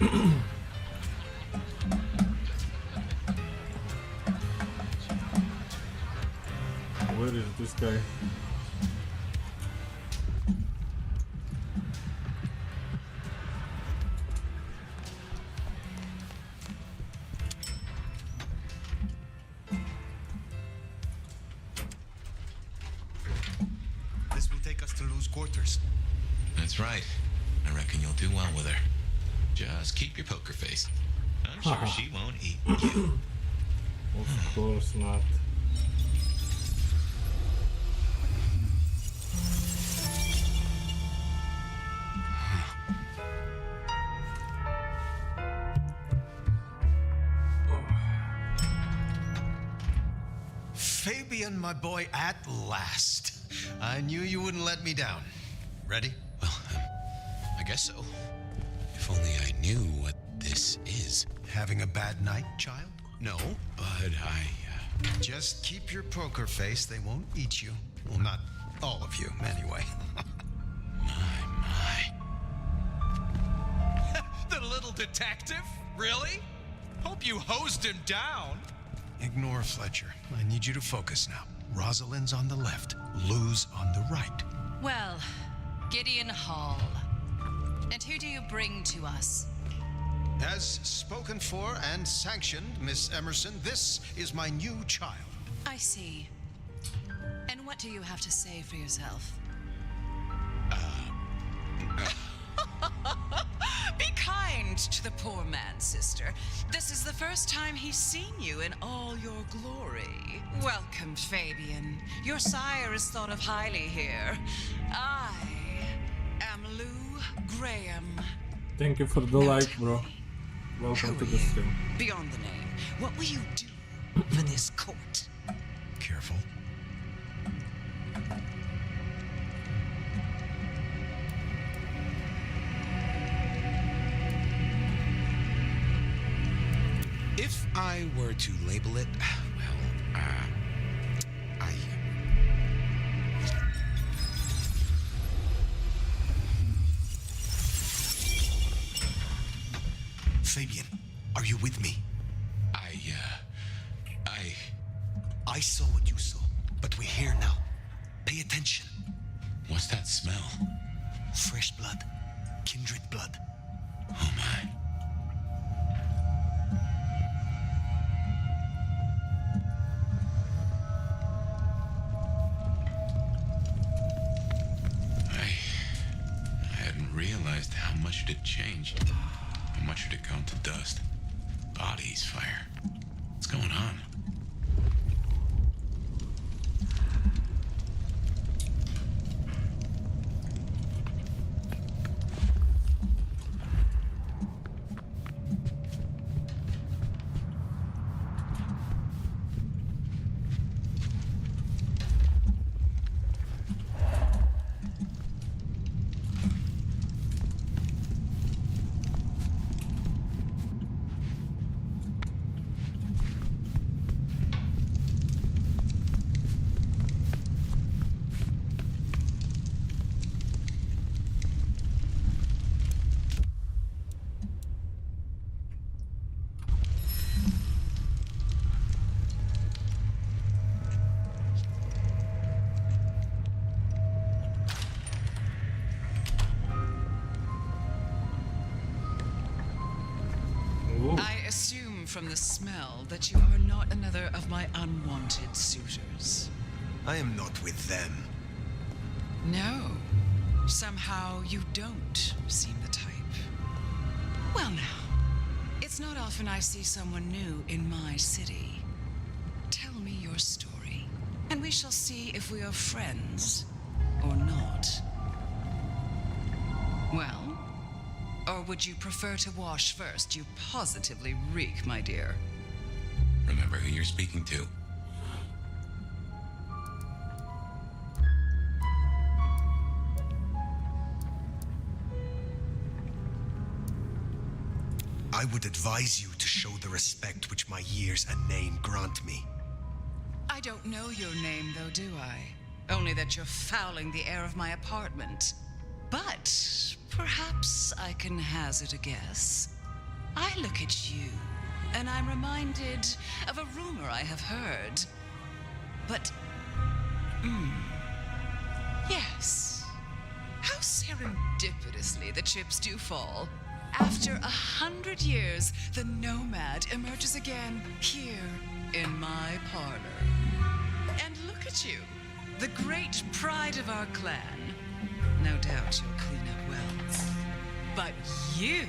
Where is this guy? This will take us to Lou's quarters. That's right. I reckon you'll do well with her. Just keep your poker face. I'm sure she won't eat you. Of course not. Fabian, my boy, at last. I knew you wouldn't let me down. Ready? Well, I guess so. If only I knew what this is. Having a bad night, child? No. But Just keep your poker face. They won't eat you. Well, not all of you, anyway. my. The little detective? Really? Hope you hosed him down. Ignore Fletcher. I need you to focus now. Rosalind's on the left, Lou's on the right. Well, Gideon Hall. And who do you bring to us? As spoken for and sanctioned, Miss Emerson, this is my new child. I see. And what do you have to say for yourself? Be kind to the poor man, sister. This is the first time he's seen you in all your glory. Welcome, Fabian. Your sire is thought of highly here. I am Lou Graham. Thank you for the like, bro. Welcome to the stream. Beyond the name, what will you do for this court? Careful. If I were to label it, well, Fabian, are you with me? I saw what you saw, but we're here now. Pay attention. What's that smell? Fresh blood. Kindred blood. Oh my. I hadn't realized how much it had changed. How much it had gone to dust. Bodies, fire. What's going on? From the smell that you are not another of my unwanted suitors. I am not with them. No. Somehow you don't seem the type. Well now, it's not often I see someone new in my city. Tell me your story, and we shall see if we are friends or not. Well? Or would you prefer to wash first? You positively reek, my dear. Remember who you're speaking to. I would advise you to show the respect which my years and name grant me. I don't know your name, though, do I? Only that you're fouling the air of my apartment. But perhaps I can hazard a guess. I look at you, and I'm reminded of a rumor I have heard. But, yes. How serendipitously the chips do fall. After 100 years, the nomad emerges again here in my parlor. And look at you, the great pride of our clan. No doubt you'll clean up well. But you,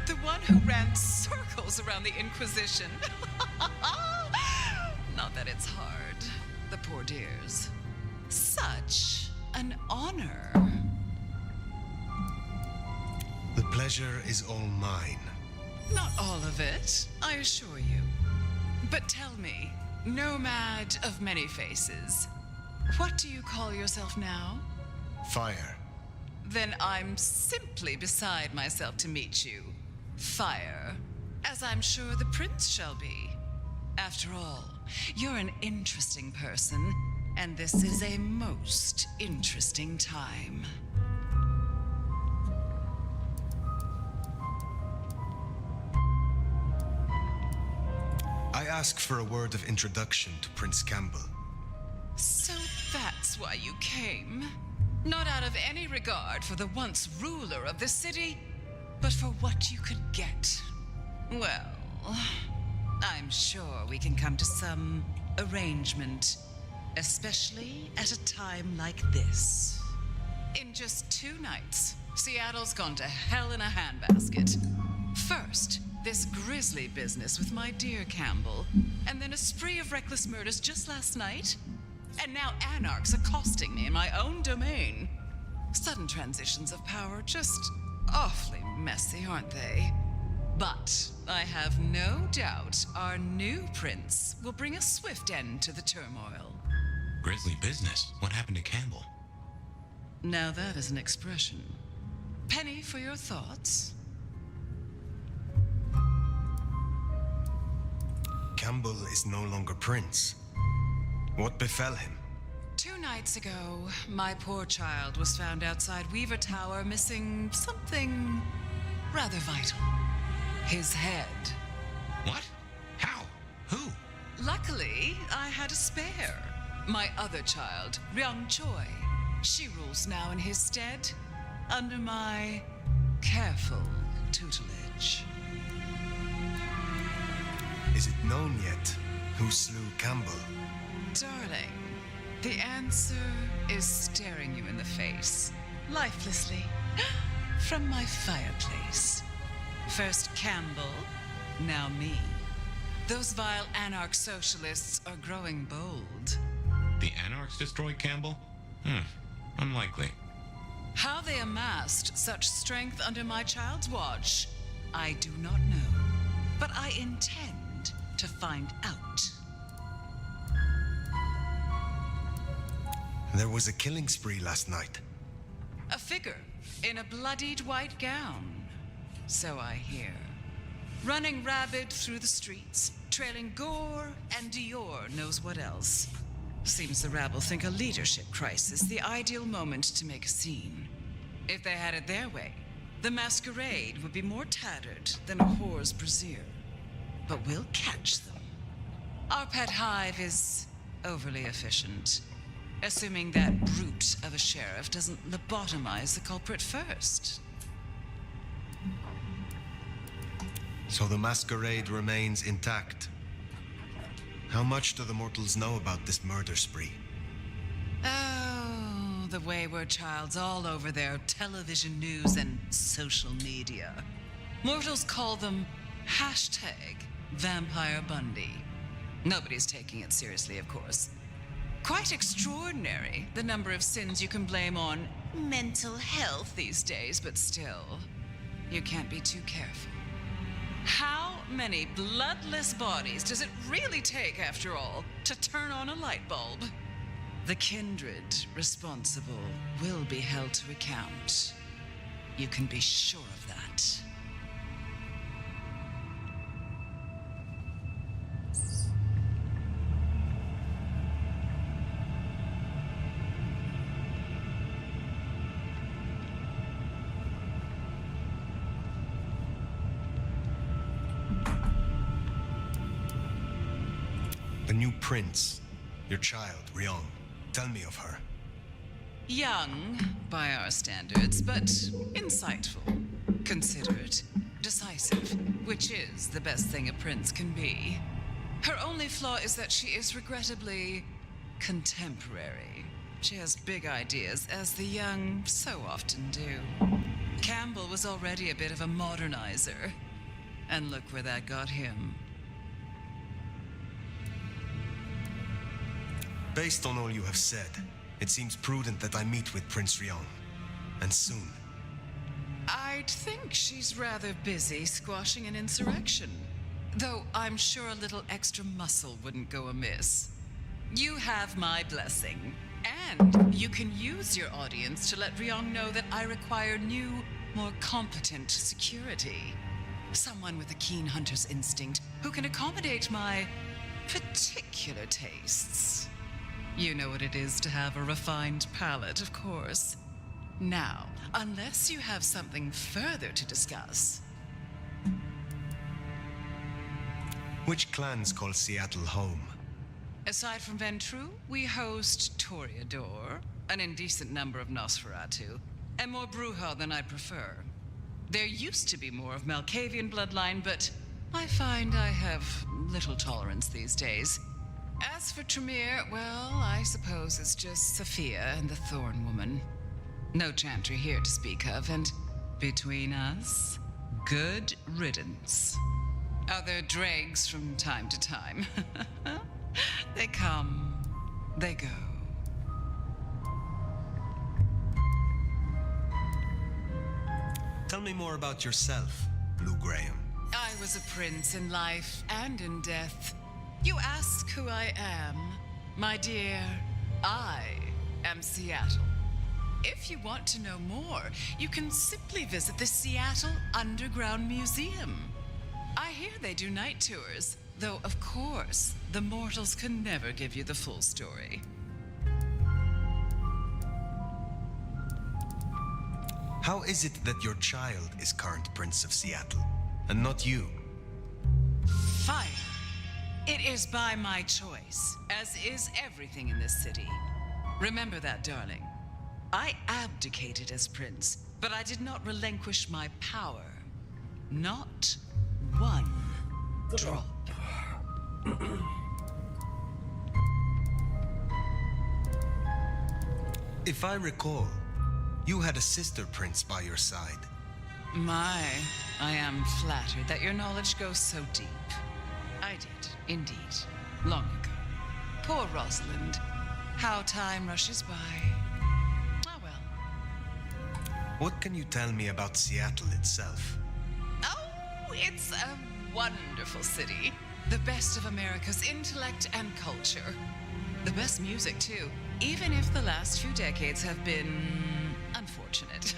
the one who ran circles around the Inquisition. Not that it's hard, the poor dears. Such an honor. The pleasure is all mine. Not all of it, I assure you. But tell me, nomad of many faces, what do you call yourself now? Fire. Then I'm simply beside myself to meet you. Fire. As I'm sure the prince shall be. After all, you're an interesting person, and this is a most interesting time. I ask for a word of introduction to Prince Campbell. So that's why you came? Not out of any regard for the once ruler of the city, but for what you could get. Well, I'm sure we can come to some arrangement, especially at a time like this. In just 2 nights, Seattle's gone to hell in a handbasket. First, this grisly business with my dear Campbell, and then a spree of reckless murders just last night, and now anarchs accosting me in my own domain. Sudden transitions of power, just awfully messy, aren't they? But I have no doubt our new prince will bring a swift end to the turmoil. Grisly business. What happened to Campbell? Now that is an expression. Penny for your thoughts? Campbell is no longer prince. What befell him? 2 nights ago, my poor child was found outside Weaver Tower missing something rather vital. His head. What? How? Who? Luckily, I had a spare. My other child, Ryung Choi. She rules now in his stead, under my careful tutelage. Is it known yet who slew Campbell? Darling, the answer is staring you in the face, lifelessly, from my fireplace. First Campbell, now me. Those vile anarch socialists are growing bold. The anarchs destroyed Campbell? Unlikely. How they amassed such strength under my child's watch, I do not know. But I intend to find out. There was a killing spree last night. A figure in a bloodied white gown. So I hear. Running rabid through the streets, trailing gore and Dior knows what else. Seems the rabble think a leadership crisis the ideal moment to make a scene. If they had it their way, the masquerade would be more tattered than a whore's brassiere. But we'll catch them. Our pet hive is overly efficient, assuming that brute of a sheriff doesn't lobotomize the culprit first. So the masquerade remains intact. How much do the mortals know about this murder spree? Oh, the wayward child's all over their television news and social media. Mortals call them #Vampire Bundy. Nobody's taking it seriously, of course. Quite extraordinary, the number of sins you can blame on mental health these days, but still, you can't be too careful. How many bloodless bodies does it really take, after all, to turn on a light bulb? The kindred responsible will be held to account. You can be sure of that. The new prince, your child, Ryong. Tell me of her. Young, by our standards, but insightful, considerate, decisive, which is the best thing a prince can be. Her only flaw is that she is regrettably contemporary. She has big ideas, as the young so often do. Campbell was already a bit of a modernizer, and look where that got him. Based on all you have said, it seems prudent that I meet with Prince Ryong. And soon. I'd think she's rather busy squashing an insurrection. Though I'm sure a little extra muscle wouldn't go amiss. You have my blessing. And you can use your audience to let Ryong know that I require new, more competent security. Someone with a keen hunter's instinct who can accommodate my particular tastes. You know what it is to have a refined palate, of course. Now, unless you have something further to discuss. Which clans call Seattle home? Aside from Ventru, we host Toreador, an indecent number of Nosferatu, and more Bruja than I prefer. There used to be more of Malkavian bloodline, but I find I have little tolerance these days. As for Tremere, well, I suppose it's just Sophia and the Thorn Woman. No Chantry here to speak of, and between us, good riddance. Other dregs from time to time. They come, they go. Tell me more about yourself, Lou Graham. I was a prince in life and in death. You ask who I am. My dear, I am Seattle. If you want to know more, you can simply visit the Seattle Underground Museum. I hear they do night tours, though of course, the mortals can never give you the full story. How is it that your child is current Prince of Seattle, and not you? Fire. It is by my choice, as is everything in this city. Remember that, darling. I abdicated as prince, but I did not relinquish my power. Not one drop. If I recall, you had a sister prince by your side. My, I am flattered that your knowledge goes so deep. I did, indeed, long ago. Poor Rosalind. How time rushes by. Ah, well. What can you tell me about Seattle itself? Oh, it's a wonderful city. The best of America's intellect and culture. The best music, too, even if the last few decades have been unfortunate.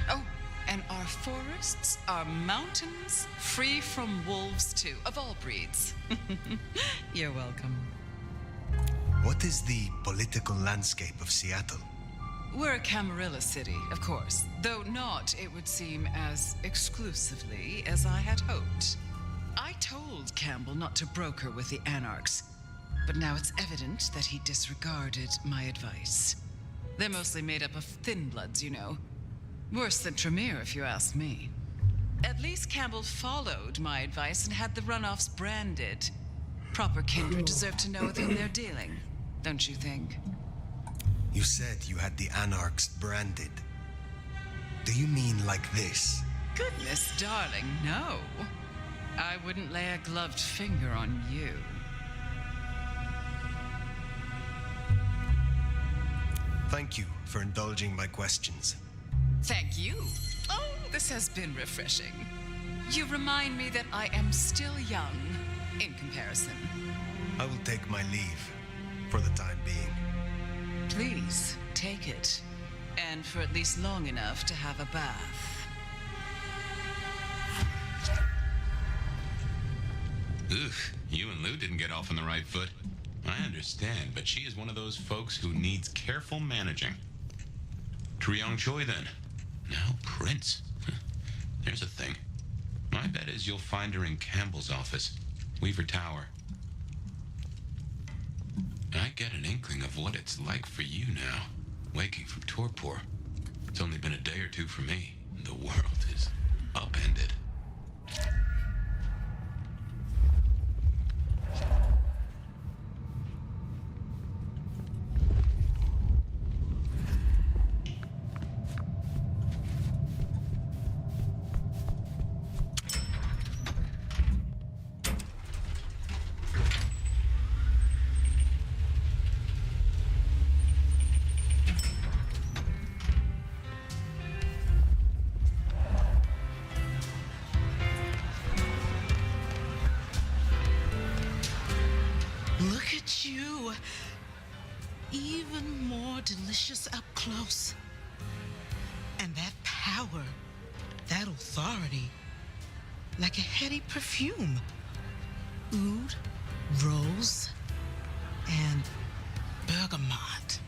Oh, and our forests, our mountains, free from wolves, too, of all breeds. You're welcome. What is the political landscape of Seattle? We're a Camarilla city, of course, though not, it would seem, as exclusively as I had hoped. I told Campbell not to broker with the Anarchs, but now it's evident that he disregarded my advice. They're mostly made up of thin bloods, you know. Worse than Tremere, if you ask me. At least Campbell followed my advice and had the runoffs branded. Proper kindred deserve to know with whom they're dealing, don't you think? You said you had the Anarchs branded. Do you mean like this? Goodness, darling, no. I wouldn't lay a gloved finger on you. Thank you for indulging my questions. Thank you. Oh, this has been refreshing. You remind me that I am still young in comparison. I will take my leave for the time being. Please, take it. And for at least long enough to have a bath. Ugh, you and Lou didn't get off on the right foot. I understand, but she is one of those folks who needs careful managing. Triong Choi, then. Now Prince. There's a thing. My bet is you'll find her in Campbell's office. Weaver Tower. get an inkling of what it's like for you now, waking from torpor. It's only been a day or two for me. The world is upended. Look at you. Even more delicious up close. And that power, that authority, like a heady perfume. Oud, rose, and bergamot.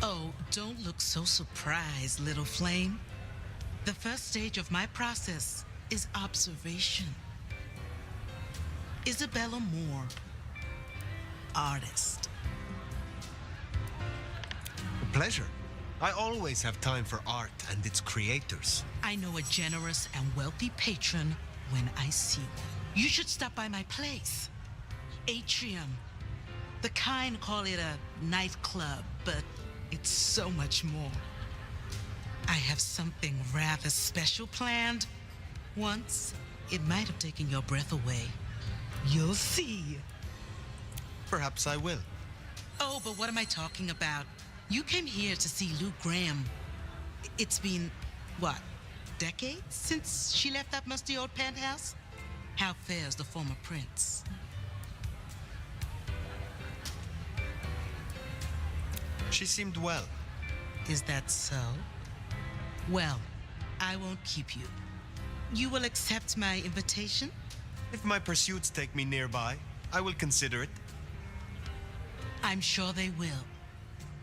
Oh, don't look so surprised, little flame. The first stage of my process is observation. Isabella Moore, artist. A pleasure. I always have time for art and its creators. I know a generous and wealthy patron when I see one. You should stop by my place. Atrium. The kind call it a nightclub, but it's so much more. I have something rather special planned. Once, it might have taken your breath away. You'll see. Perhaps I will. Oh, but what am I talking about? You came here to see Lou Graham. It's been, what, decades since she left that musty old penthouse? How fares the former prince? She seemed well. Is that so? Well, I won't keep you. You will accept my invitation? If my pursuits take me nearby, I will consider it. I'm sure they will.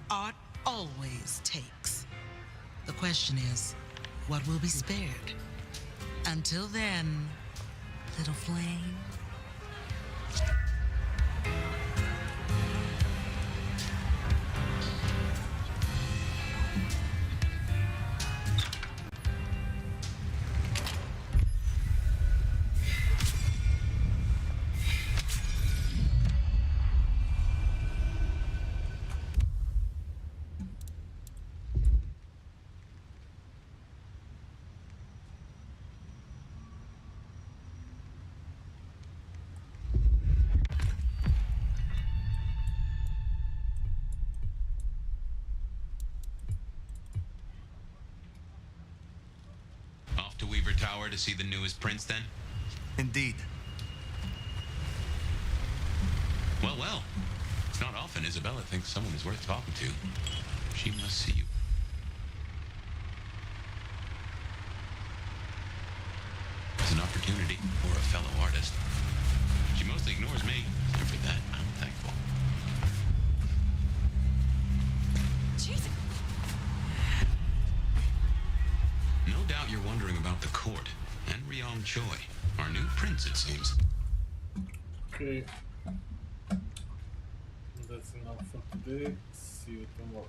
Art always takes. The question is, what will be spared? Until then, little flame. Off to Weaver Tower to see the newest prince, then? Indeed. Well, well. It's not often Isabella thinks someone is worth talking to. She must see you. It's an opportunity for a fellow artist. She mostly ignores me, and for that, I'm thankful. Jesus. No doubt you're wondering about the court and Ryong Choi, our new prince, it seems. Okay. That's enough for today. See you tomorrow.